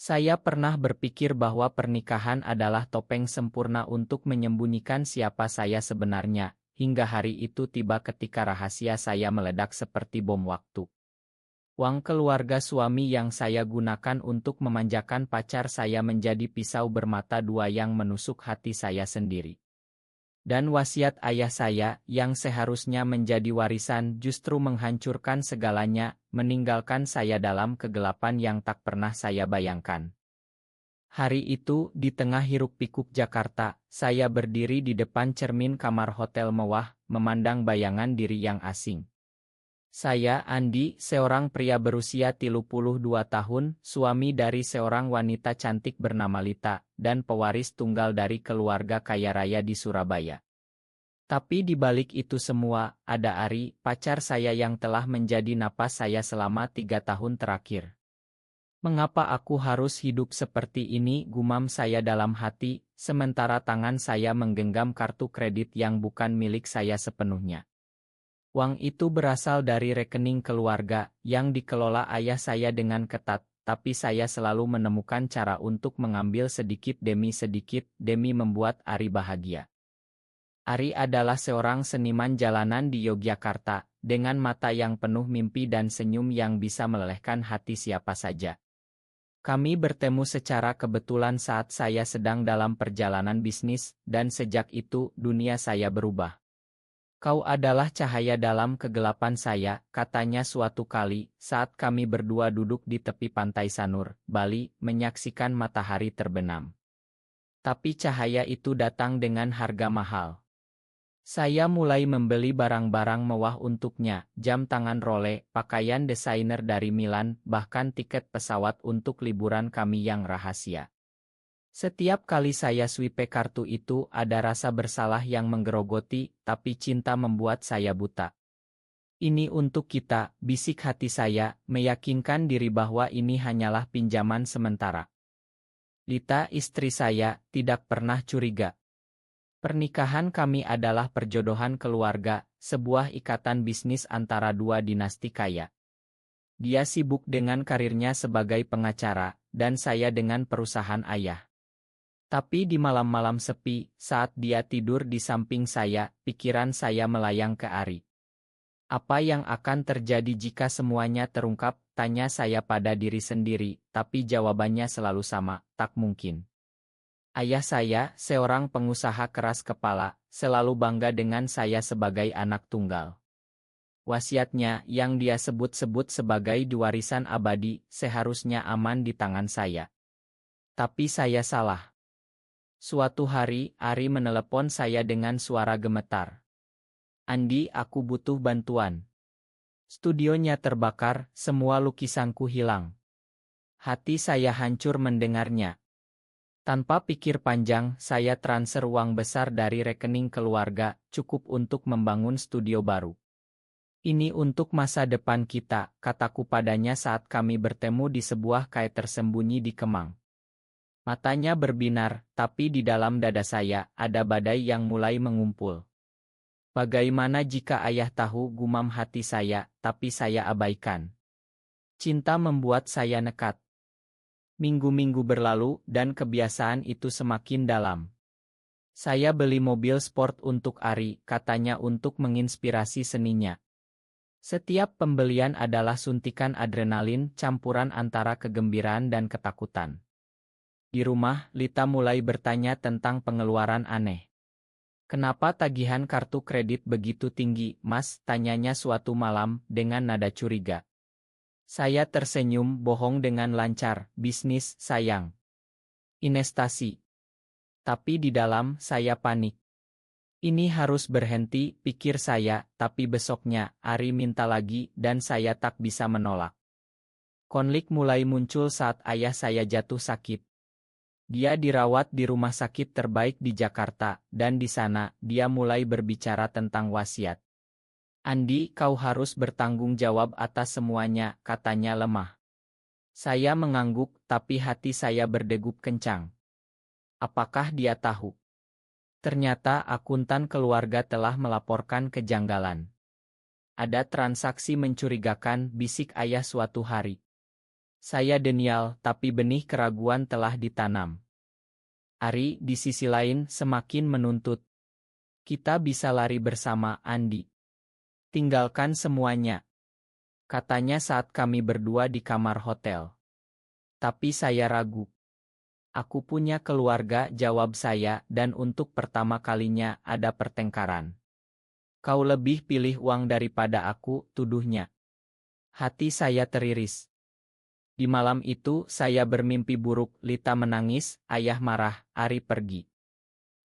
Saya pernah berpikir bahwa pernikahan adalah topeng sempurna untuk menyembunyikan siapa saya sebenarnya, hingga hari itu tiba ketika rahasia saya meledak seperti bom waktu. Uang keluarga suami yang saya gunakan untuk memanjakan pacar saya menjadi pisau bermata dua yang menusuk hati saya sendiri. Dan wasiat ayah saya, yang seharusnya menjadi warisan, justru menghancurkan segalanya, meninggalkan saya dalam kegelapan yang tak pernah saya bayangkan. Hari itu, di tengah hiruk-pikuk Jakarta, saya berdiri di depan cermin kamar hotel mewah, memandang bayangan diri yang asing. Saya, Andi, seorang pria berusia 32 tahun, suami dari seorang wanita cantik bernama Lita, dan pewaris tunggal dari keluarga kaya raya di Surabaya. Tapi di balik itu semua, ada Ari, pacar saya yang telah menjadi napas saya selama 3 tahun terakhir. Mengapa aku harus hidup seperti ini, gumam saya dalam hati, sementara tangan saya menggenggam kartu kredit yang bukan milik saya sepenuhnya. Uang itu berasal dari rekening keluarga, yang dikelola ayah saya dengan ketat, tapi saya selalu menemukan cara untuk mengambil sedikit demi membuat Ari bahagia. Ari adalah seorang seniman jalanan di Yogyakarta, dengan mata yang penuh mimpi dan senyum yang bisa melelehkan hati siapa saja. Kami bertemu secara kebetulan saat saya sedang dalam perjalanan bisnis, dan sejak itu dunia saya berubah. Kau adalah cahaya dalam kegelapan saya, katanya suatu kali, saat kami berdua duduk di tepi pantai Sanur, Bali, menyaksikan matahari terbenam. Tapi cahaya itu datang dengan harga mahal. Saya mulai membeli barang-barang mewah untuknya, jam tangan Rolex, pakaian desainer dari Milan, bahkan tiket pesawat untuk liburan kami yang rahasia. Setiap kali saya swipe kartu itu, ada rasa bersalah yang menggerogoti, tapi cinta membuat saya buta. Ini untuk kita, bisik hati saya, meyakinkan diri bahwa ini hanyalah pinjaman sementara. Lita, istri saya, tidak pernah curiga. Pernikahan kami adalah perjodohan keluarga, sebuah ikatan bisnis antara dua dinasti kaya. Dia sibuk dengan karirnya sebagai pengacara, dan saya dengan perusahaan ayah. Tapi di malam-malam sepi, saat dia tidur di samping saya, pikiran saya melayang ke Ari. Apa yang akan terjadi jika semuanya terungkap, tanya saya pada diri sendiri, tapi jawabannya selalu sama, tak mungkin. Ayah saya, seorang pengusaha keras kepala, selalu bangga dengan saya sebagai anak tunggal. Wasiatnya, yang dia sebut-sebut sebagai warisan abadi, seharusnya aman di tangan saya. Tapi saya salah. Suatu hari, Ari menelepon saya dengan suara gemetar. Andi, aku butuh bantuan. Studionya terbakar, semua lukisanku hilang. Hati saya hancur mendengarnya. Tanpa pikir panjang, saya transfer uang besar dari rekening keluarga, cukup untuk membangun studio baru. Ini untuk masa depan kita, kataku padanya saat kami bertemu di sebuah kai tersembunyi di Kemang. Matanya berbinar, tapi di dalam dada saya, ada badai yang mulai mengumpul. Bagaimana jika ayah tahu, gumam hati saya, tapi saya abaikan. Cinta membuat saya nekat. Minggu-minggu berlalu, dan kebiasaan itu semakin dalam. Saya beli mobil sport untuk Ari, katanya untuk menginspirasi seninya. Setiap pembelian adalah suntikan adrenalin, campuran antara kegembiraan dan ketakutan. Di rumah, Lita mulai bertanya tentang pengeluaran aneh. Kenapa tagihan kartu kredit begitu tinggi, Mas? Tanyanya suatu malam, dengan nada curiga. Saya tersenyum, bohong dengan lancar, bisnis, sayang. Investasi. Tapi di dalam, saya panik. Ini harus berhenti, pikir saya, tapi besoknya, Ari minta lagi, dan saya tak bisa menolak. Konflik mulai muncul saat ayah saya jatuh sakit. Dia dirawat di rumah sakit terbaik di Jakarta, dan di sana, dia mulai berbicara tentang wasiat. Andi, kau harus bertanggung jawab atas semuanya, katanya lemah. Saya mengangguk, tapi hati saya berdegup kencang. Apakah dia tahu? Ternyata akuntan keluarga telah melaporkan kejanggalan. Ada transaksi mencurigakan, bisik ayah suatu hari. Saya denial, tapi benih keraguan telah ditanam. Ari, di sisi lain, semakin menuntut. Kita bisa lari bersama, Andi. Tinggalkan semuanya, katanya saat kami berdua di kamar hotel. Tapi saya ragu. Aku punya keluarga, jawab saya, dan untuk pertama kalinya ada pertengkaran. Kau lebih pilih uang daripada aku, tuduhnya. Hati saya teriris. Di malam itu, saya bermimpi buruk, Lita menangis, ayah marah, Ari pergi.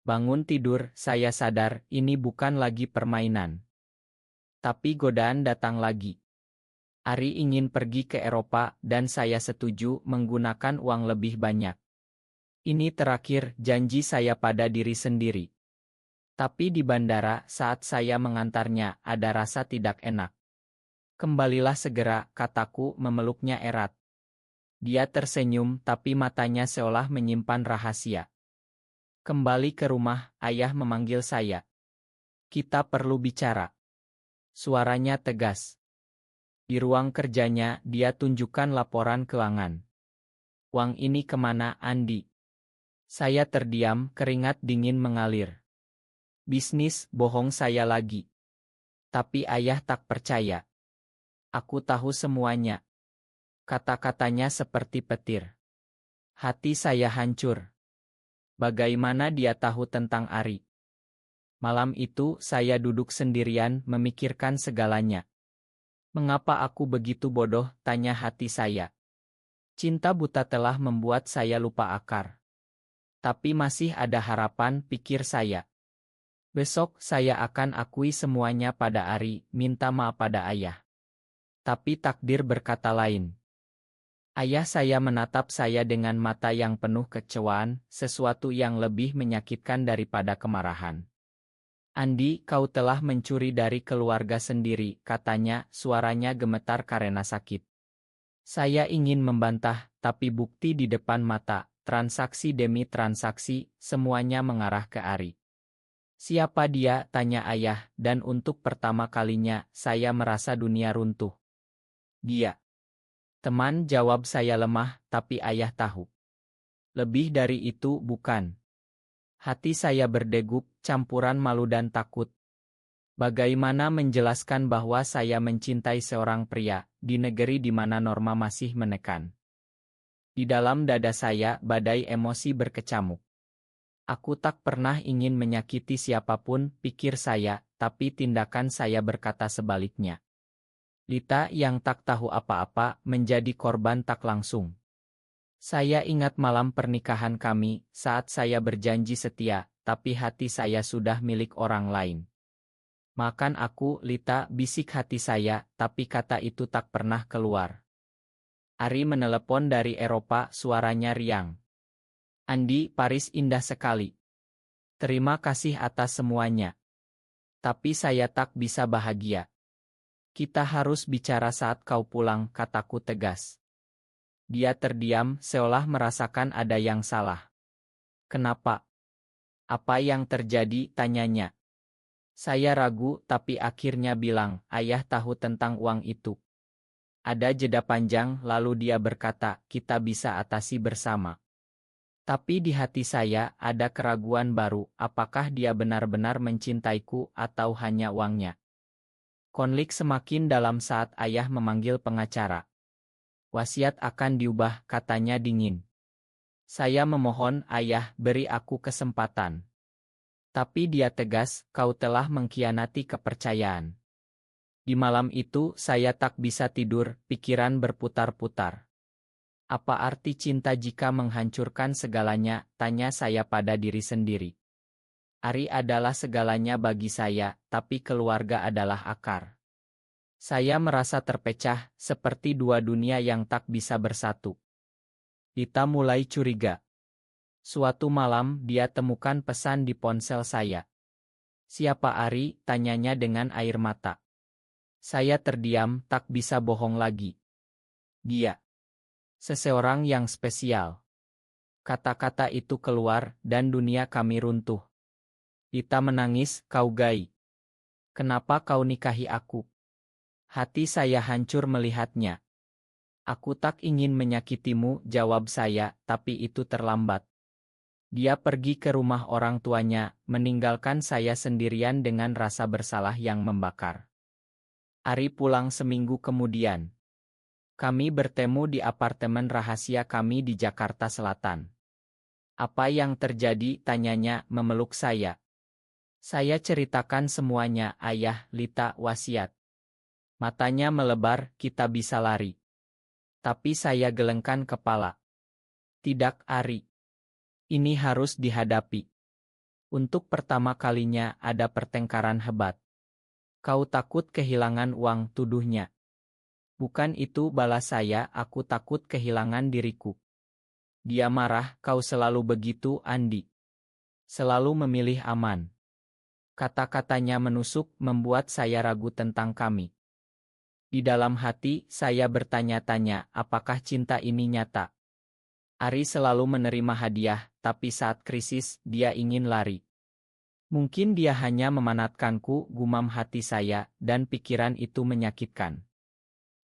Bangun tidur, saya sadar, ini bukan lagi permainan. Tapi godaan datang lagi. Ari ingin pergi ke Eropa, dan saya setuju menggunakan uang lebih banyak. Ini terakhir janji saya pada diri sendiri. Tapi di bandara, saat saya mengantarnya, ada rasa tidak enak. Kembalilah segera, kataku memeluknya erat. Dia tersenyum, tapi matanya seolah menyimpan rahasia. Kembali ke rumah, ayah memanggil saya. Kita perlu bicara. Suaranya tegas. Di ruang kerjanya, dia tunjukkan laporan keuangan. Uang ini kemana, Andi? Saya terdiam, keringat dingin mengalir. Bisnis, bohong saya lagi. Tapi ayah tak percaya. Aku tahu semuanya. Kata-katanya seperti petir. Hati saya hancur. Bagaimana dia tahu tentang Ari? Malam itu, saya duduk sendirian, memikirkan segalanya. Mengapa aku begitu bodoh, tanya hati saya. Cinta buta telah membuat saya lupa akar. Tapi masih ada harapan, pikir saya. Besok saya akan akui semuanya pada Ari, minta maaf pada ayah. Tapi takdir berkata lain. Ayah saya menatap saya dengan mata yang penuh kecewaan, sesuatu yang lebih menyakitkan daripada kemarahan. Andi, kau telah mencuri dari keluarga sendiri, katanya, suaranya gemetar karena sakit. Saya ingin membantah, tapi bukti di depan mata, transaksi demi transaksi, semuanya mengarah ke Ari. Siapa dia, tanya ayah, dan untuk pertama kalinya, saya merasa dunia runtuh. Dia. Teman, jawab saya lemah, tapi ayah tahu. Lebih dari itu, bukan. Hati saya berdegup, campuran malu dan takut. Bagaimana menjelaskan bahwa saya mencintai seorang pria, di negeri di mana norma masih menekan? Di dalam dada saya, badai emosi berkecamuk. Aku tak pernah ingin menyakiti siapapun, pikir saya, tapi tindakan saya berkata sebaliknya. Lita yang tak tahu apa-apa, menjadi korban tak langsung. Saya ingat malam pernikahan kami, saat saya berjanji setia, tapi hati saya sudah milik orang lain. Makan aku, Lita, bisik hati saya, tapi kata itu tak pernah keluar. Ari menelepon dari Eropa, suaranya riang. Andi, Paris indah sekali. Terima kasih atas semuanya. Tapi saya tak bisa bahagia. Kita harus bicara saat kau pulang, kataku tegas. Dia terdiam, seolah merasakan ada yang salah. Kenapa? Apa yang terjadi, tanyanya. Saya ragu, tapi akhirnya bilang, ayah tahu tentang uang itu. Ada jeda panjang, lalu dia berkata, kita bisa atasi bersama. Tapi di hati saya, ada keraguan baru, apakah dia benar-benar mencintaiku atau hanya uangnya. Konflik semakin dalam saat ayah memanggil pengacara. Wasiat akan diubah, katanya dingin. Saya memohon, ayah, beri aku kesempatan. Tapi dia tegas, kau telah mengkhianati kepercayaan. Di malam itu, saya tak bisa tidur, pikiran berputar-putar. Apa arti cinta jika menghancurkan segalanya, tanya saya pada diri sendiri. Ari adalah segalanya bagi saya, tapi keluarga adalah akar. Saya merasa terpecah, seperti dua dunia yang tak bisa bersatu. Lita mulai curiga. Suatu malam, dia temukan pesan di ponsel saya. Siapa Ari? Tanyanya dengan air mata. Saya terdiam, tak bisa bohong lagi. Dia. Seseorang yang spesial. Kata-kata itu keluar, dan dunia kami runtuh. Lita menangis, kau gay. Kenapa kau nikahi aku? Hati saya hancur melihatnya. Aku tak ingin menyakitimu, jawab saya, tapi itu terlambat. Dia pergi ke rumah orang tuanya, meninggalkan saya sendirian dengan rasa bersalah yang membakar. Ari pulang seminggu kemudian. Kami bertemu di apartemen rahasia kami di Jakarta Selatan. Apa yang terjadi, tanyanya, memeluk saya. Saya ceritakan semuanya, ayah, Lita, wasiat. Matanya melebar, kita bisa lari. Tapi saya gelengkan kepala. Tidak, Ari. Ini harus dihadapi. Untuk pertama kalinya ada pertengkaran hebat. Kau takut kehilangan uang, tuduhnya. Bukan itu, balas saya, aku takut kehilangan diriku. Dia marah, kau selalu begitu, Andi. Selalu memilih aman. Kata-katanya menusuk, membuat saya ragu tentang kami. Di dalam hati, saya bertanya-tanya, apakah cinta ini nyata? Ari selalu menerima hadiah, tapi saat krisis, dia ingin lari. Mungkin dia hanya memanatkanku, gumam hati saya, dan pikiran itu menyakitkan.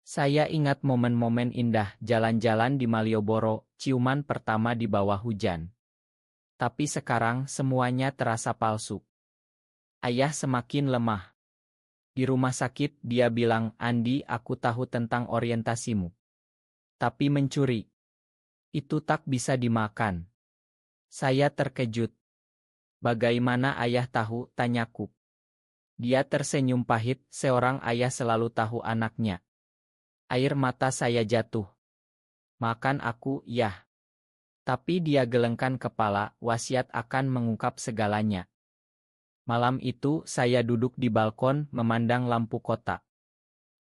Saya ingat momen-momen indah, jalan-jalan di Malioboro, ciuman pertama di bawah hujan. Tapi sekarang semuanya terasa palsu. Ayah semakin lemah. Di rumah sakit, dia bilang, Andi, aku tahu tentang orientasimu. Tapi mencuri. Itu tak bisa dimakan. Saya terkejut. Bagaimana ayah tahu, tanyaku. Dia tersenyum pahit, seorang ayah selalu tahu anaknya. Air mata saya jatuh. Makan aku, yah. Tapi dia gelengkan kepala, wasiat akan mengungkap segalanya. Malam itu, saya duduk di balkon, memandang lampu kota.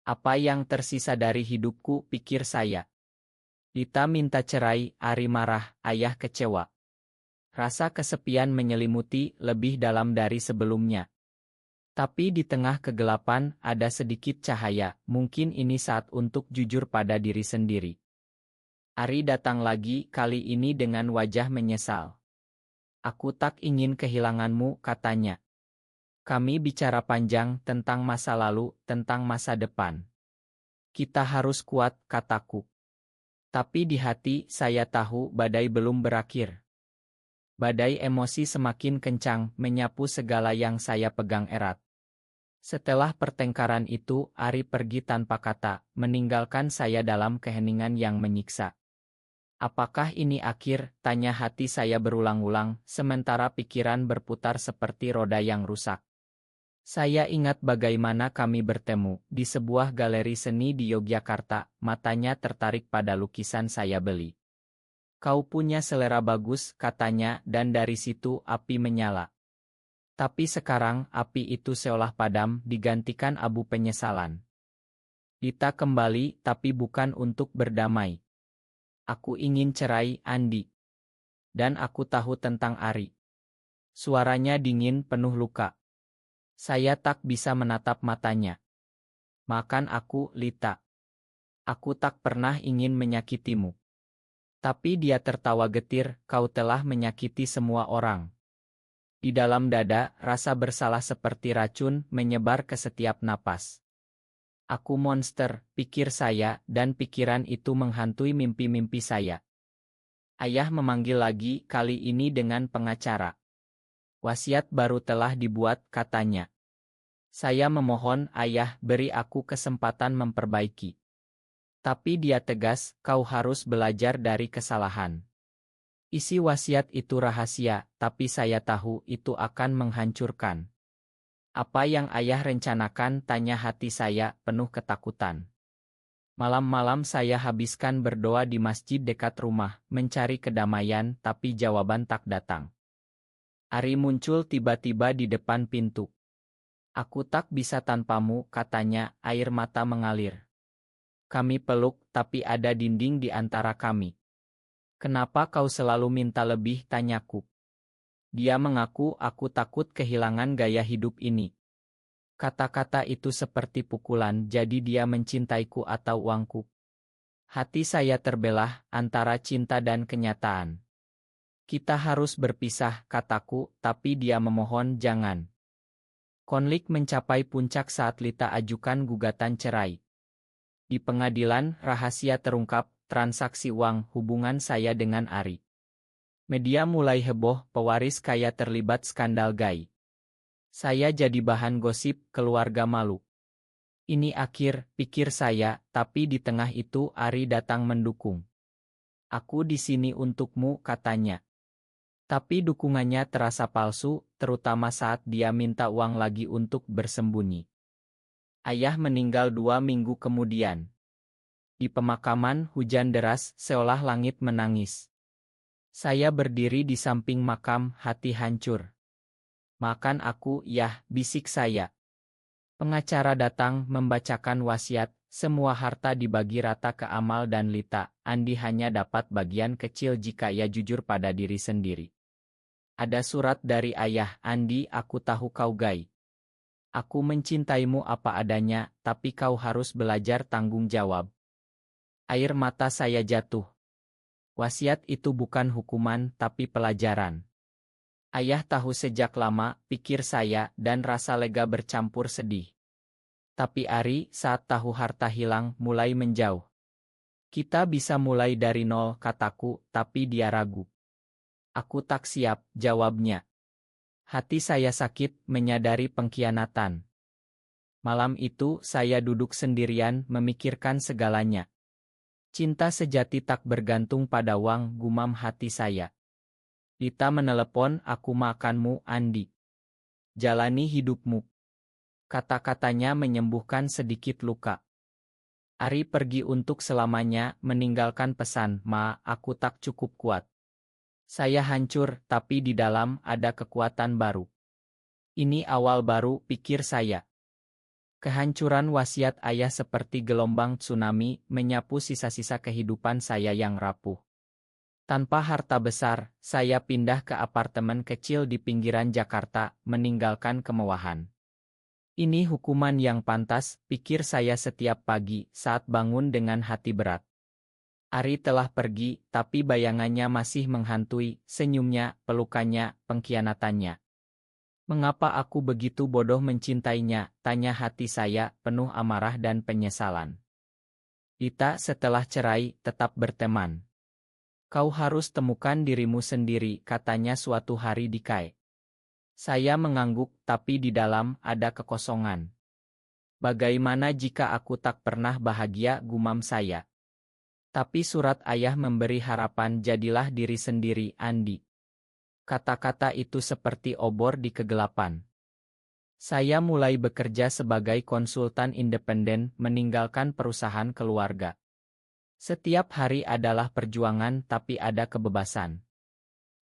Apa yang tersisa dari hidupku, pikir saya. Lita minta cerai, Ari marah, ayah kecewa. Rasa kesepian menyelimuti, lebih dalam dari sebelumnya. Tapi di tengah kegelapan, ada sedikit cahaya, mungkin ini saat untuk jujur pada diri sendiri. Ari datang lagi, kali ini dengan wajah menyesal. Aku tak ingin kehilanganmu, katanya. Kami bicara panjang tentang masa lalu, tentang masa depan. Kita harus kuat, kataku. Tapi di hati, saya tahu badai belum berakhir. Badai emosi semakin kencang, menyapu segala yang saya pegang erat. Setelah pertengkaran itu, Ari pergi tanpa kata, meninggalkan saya dalam keheningan yang menyiksa. Apakah ini akhir? Tanya hati saya berulang-ulang, sementara pikiran berputar seperti roda yang rusak. Saya ingat bagaimana kami bertemu di sebuah galeri seni di Yogyakarta, matanya tertarik pada lukisan saya beli. Kau punya selera bagus, katanya, dan dari situ api menyala. Tapi sekarang api itu seolah padam, digantikan abu penyesalan. Dita kembali, tapi bukan untuk berdamai. Aku ingin cerai, Andi. Dan aku tahu tentang Ari. Suaranya dingin, penuh luka. Saya tak bisa menatap matanya. Makan aku, Lita. Aku tak pernah ingin menyakitimu. Tapi dia tertawa getir, kau telah menyakiti semua orang. Di dalam dada, rasa bersalah seperti racun menyebar ke setiap napas. Aku monster, pikir saya, dan pikiran itu menghantui mimpi-mimpi saya. Ayah memanggil lagi, kali ini dengan pengacara. Wasiat baru telah dibuat, katanya. Saya memohon, ayah, beri aku kesempatan memperbaiki. Tapi dia tegas, kau harus belajar dari kesalahan. Isi wasiat itu rahasia, tapi saya tahu itu akan menghancurkan. Apa yang ayah rencanakan, tanya hati saya, penuh ketakutan. Malam-malam saya habiskan berdoa di masjid dekat rumah, mencari kedamaian, tapi jawaban tak datang. Ari muncul tiba-tiba di depan pintu. Aku tak bisa tanpamu, katanya, air mata mengalir. Kami peluk, tapi ada dinding di antara kami. Kenapa kau selalu minta lebih, tanyaku. Dia mengaku, aku takut kehilangan gaya hidup ini. Kata-kata itu seperti pukulan, jadi dia mencintaiku atau uangku. Hati saya terbelah antara cinta dan kenyataan. Kita harus berpisah, kataku, tapi dia memohon jangan. Konflik mencapai puncak saat Lita ajukan gugatan cerai. Di pengadilan, rahasia terungkap, transaksi uang, hubungan saya dengan Ari. Media mulai heboh, pewaris kaya terlibat skandal gay. Saya jadi bahan gosip, keluarga malu. Ini akhir, pikir saya, tapi di tengah itu Ari datang mendukung. Aku di sini untukmu, katanya. Tapi dukungannya terasa palsu, terutama saat dia minta uang lagi untuk bersembunyi. Ayah meninggal 2 minggu kemudian. Di pemakaman, hujan deras, seolah langit menangis. Saya berdiri di samping makam, hati hancur. Makan aku, yah, bisik saya. Pengacara datang membacakan wasiat, semua harta dibagi rata ke Amal dan Lita, Andi hanya dapat bagian kecil jika ia jujur pada diri sendiri. Ada surat dari ayah, Andi, aku tahu kau gay. Aku mencintaimu apa adanya, tapi kau harus belajar tanggung jawab. Air mata saya jatuh. Wasiat itu bukan hukuman, tapi pelajaran. Ayah tahu sejak lama, pikir saya, dan rasa lega bercampur sedih. Tapi Ari, saat tahu harta hilang, mulai menjauh. Kita bisa mulai dari nol, kataku, tapi dia ragu. Aku tak siap, jawabnya. Hati saya sakit, menyadari pengkhianatan. Malam itu, saya duduk sendirian, memikirkan segalanya. Cinta sejati tak bergantung pada uang, gumam hati saya. Lita menelepon, aku makanmu, Andi. Jalani hidupmu. Kata-katanya menyembuhkan sedikit luka. Ari pergi untuk selamanya, meninggalkan pesan, Ma, aku tak cukup kuat. Saya hancur, tapi di dalam ada kekuatan baru. Ini awal baru, pikir saya. Kehancuran wasiat ayah seperti gelombang tsunami, menyapu sisa-sisa kehidupan saya yang rapuh. Tanpa harta besar, saya pindah ke apartemen kecil di pinggiran Jakarta, meninggalkan kemewahan. Ini hukuman yang pantas, pikir saya setiap pagi saat bangun dengan hati berat. Ari telah pergi, tapi bayangannya masih menghantui, senyumnya, pelukannya, pengkhianatannya. Mengapa aku begitu bodoh mencintainya, tanya hati saya, penuh amarah dan penyesalan. Lita setelah cerai, tetap berteman. Kau harus temukan dirimu sendiri, katanya suatu hari di Kai. Saya mengangguk, tapi di dalam ada kekosongan. Bagaimana jika aku tak pernah bahagia, gumam saya. Tapi surat ayah memberi harapan, jadilah diri sendiri, Andi. Kata-kata itu seperti obor di kegelapan. Saya mulai bekerja sebagai konsultan independen, meninggalkan perusahaan keluarga. Setiap hari adalah perjuangan, tapi ada kebebasan.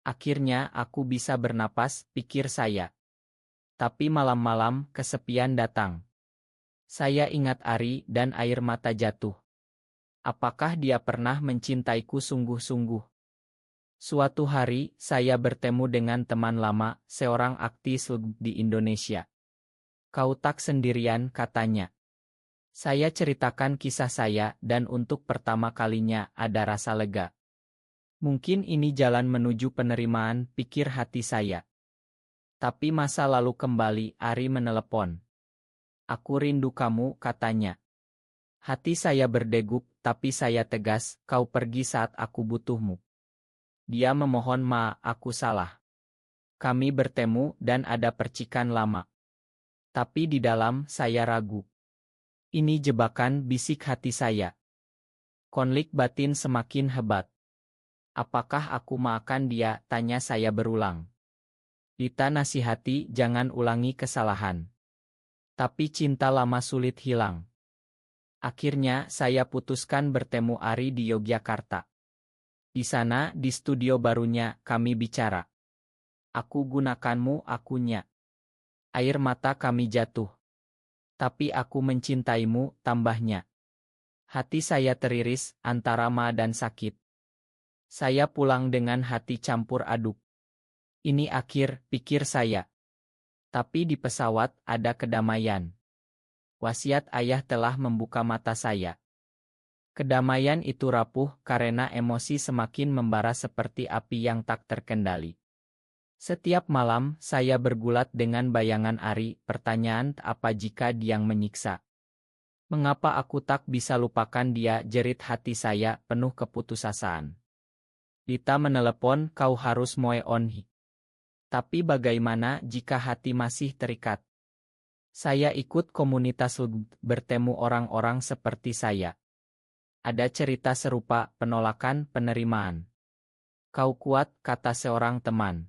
Akhirnya aku bisa bernapas, pikir saya. Tapi malam-malam, kesepian datang. Saya ingat Ari dan air mata jatuh. Apakah dia pernah mencintaiku sungguh-sungguh? Suatu hari, saya bertemu dengan teman lama, seorang aktis di Indonesia. Kau tak sendirian, katanya. Saya ceritakan kisah saya, dan untuk pertama kalinya ada rasa lega. Mungkin ini jalan menuju penerimaan, pikir hati saya. Tapi masa lalu kembali, Ari menelepon. Aku rindu kamu, katanya. Hati saya berdegup, tapi saya tegas, kau pergi saat aku butuhmu. Dia memohon, Ma, aku salah. Kami bertemu, dan ada percikan lama. Tapi di dalam, saya ragu. Ini jebakan, bisik hati saya. Konflik batin semakin hebat. Apakah aku maafkan dia, tanya saya berulang. Lita nasihati, jangan ulangi kesalahan. Tapi cinta lama sulit hilang. Akhirnya, saya putuskan bertemu Ari di Yogyakarta. Di sana, di studio barunya, kami bicara. Aku gunakanmu, akunya. Air mata kami jatuh. Tapi aku mencintaimu, tambahnya. Hati saya teriris, antara ma dan sakit. Saya pulang dengan hati campur aduk. Ini akhir, pikir saya. Tapi di pesawat, ada kedamaian. Wasiat ayah telah membuka mata saya. Kedamaian itu rapuh, karena emosi semakin membara seperti api yang tak terkendali. Setiap malam, saya bergulat dengan bayangan Ari, pertanyaan apa jika dia yang menyiksa. Mengapa aku tak bisa lupakan dia, jerit hati saya penuh keputusasaan. Dita menelepon, kau harus moe onhi. Tapi bagaimana jika hati masih terikat? Saya ikut komunitas bertemu orang-orang seperti saya. Ada cerita serupa, penolakan, penerimaan. Kau kuat, kata seorang teman.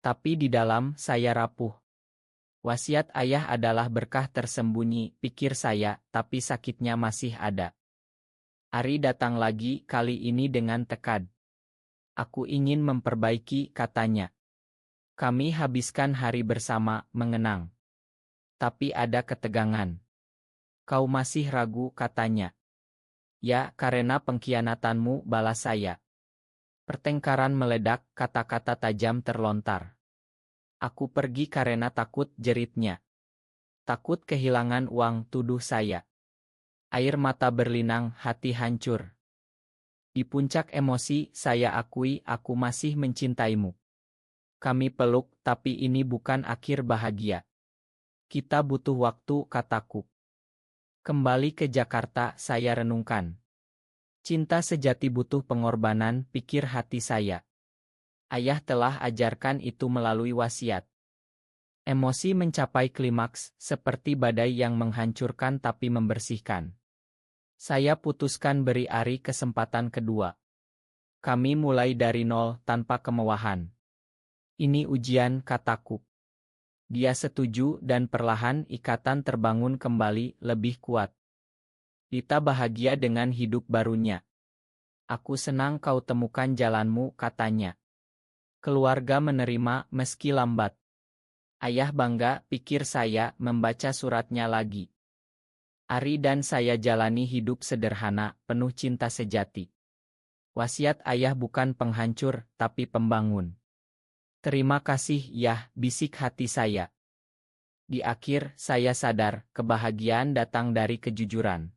Tapi di dalam saya rapuh. Wasiat ayah adalah berkah tersembunyi, pikir saya, tapi sakitnya masih ada. Ari datang lagi, kali ini dengan tekad. Aku ingin memperbaiki, katanya. Kami habiskan hari bersama, mengenang. Tapi ada ketegangan. Kau masih ragu, katanya. Ya, karena pengkhianatanmu, balas saya. Pertengkaran meledak, kata-kata tajam terlontar. Aku pergi karena takut, jeritnya. Takut kehilangan uang, tuduh saya. Air mata berlinang, hati hancur. Di puncak emosi, saya akui aku masih mencintaimu. Kami peluk, tapi ini bukan akhir bahagia. Kita butuh waktu, kataku. Kembali ke Jakarta, saya renungkan. Cinta sejati butuh pengorbanan, pikir hati saya. Ayah telah ajarkan itu melalui wasiat. Emosi mencapai klimaks, seperti badai yang menghancurkan tapi membersihkan. Saya putuskan beri Ari kesempatan kedua. Kami mulai dari nol, tanpa kemewahan. Ini ujian, kataku. Dia setuju dan perlahan ikatan terbangun kembali, lebih kuat. Dita bahagia dengan hidup barunya. Aku senang kau temukan jalanmu, katanya. Keluarga menerima meski lambat. Ayah bangga, pikir saya, membaca suratnya lagi. Ari dan saya jalani hidup sederhana, penuh cinta sejati. Wasiat ayah bukan penghancur, tapi pembangun. Terima kasih, Yah, bisik hati saya. Di akhir, saya sadar, kebahagiaan datang dari kejujuran.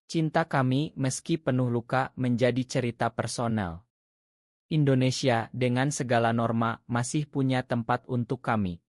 Cinta kami, meski penuh luka, menjadi cerita personal. Indonesia, dengan segala norma, masih punya tempat untuk kami.